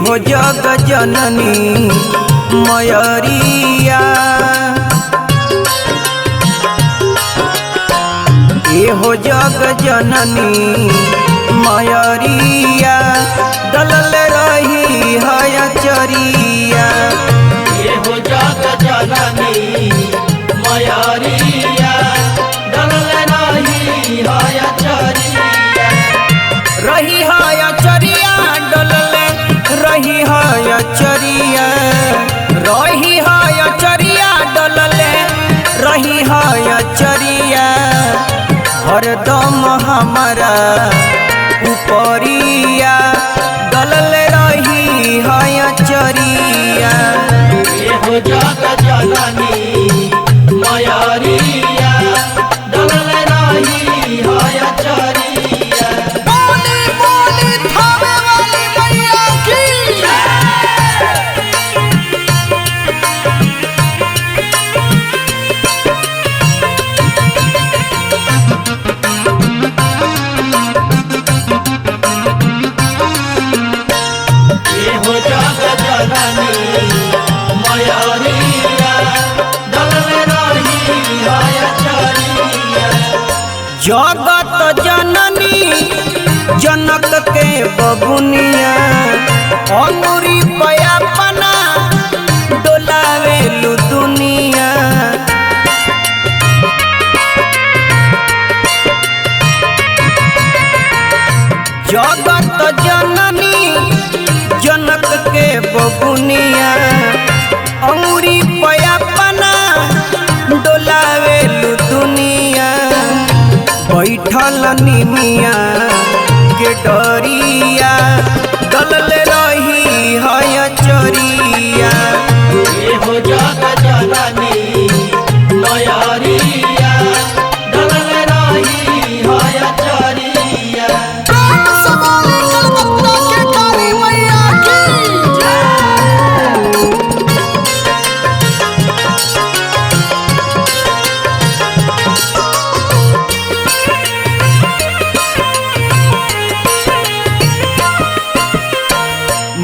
हो जग जननी मयरिया, ये हो जग जननी मयरिया, डलल रही है चरिया। ये हो जग जननी मयरिया, डलल रही है चरिया। रही है चरिया, डलल रही है चरिया, रही है चरिया, डलल रही है चरिया। हरदम हमारा उपरिया, डलल रही है चरिया। ये हो जग जननी मयरिया, डलल रही है चरिया। बोली बोली थावे वाली मैया की ये हो जग जननी मयरिया, डलल रही है चरिया। जगत जननी जनक के बबुनिया, अंगुरी पया पना डोलावेलु दुनिया। जगत जननी जनक के बबुनिया, अंगुरी पया पना डोलावेलु दुनिया। बैठल निमिया के डरिया, डलल रही है चरिया। ये हो जग जननी मयरिया, डलल रही है चरिया।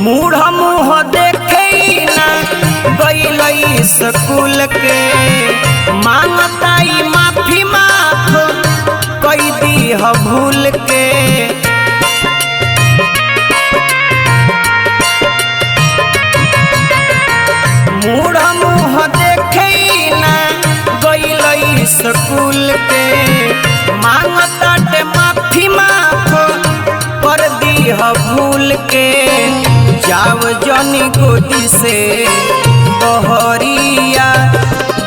मूढ़ मुँह देखे ना गई स्कूल के, मांगताई माफी माफ कई दी ह भूल के। मूढ़ मुँह देखे ना गई स्कूल के, मांगताटे माफी माफ कर दी ह भूल के। जाव जनी गोदी से बहरिया,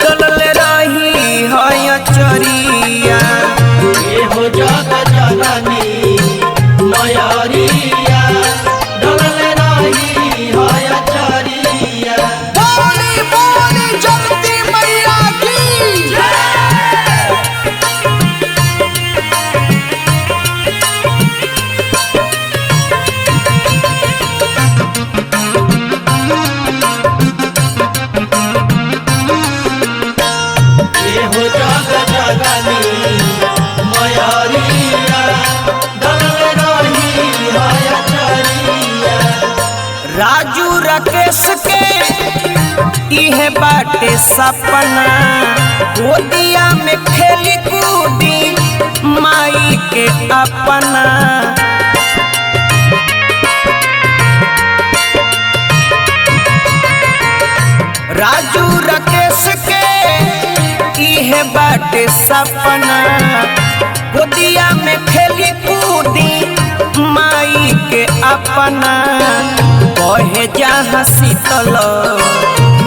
डलल रही है चरिया। ये हो जग जननी मयरिया, डलल रही है चरिया। बोली बोली जगती मैया की ये हो जग जननी मयरिया, डलल रही है चरिया। राजू राकेश के इहे बाटे सपना, गोदिया में खेली कूदी माई के अपना। राजू राकेश के इहे बाटे सपना, गोदिया में खेली कूदी माई के अपना। कहे जहाँ शीतल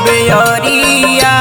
बेअरिया,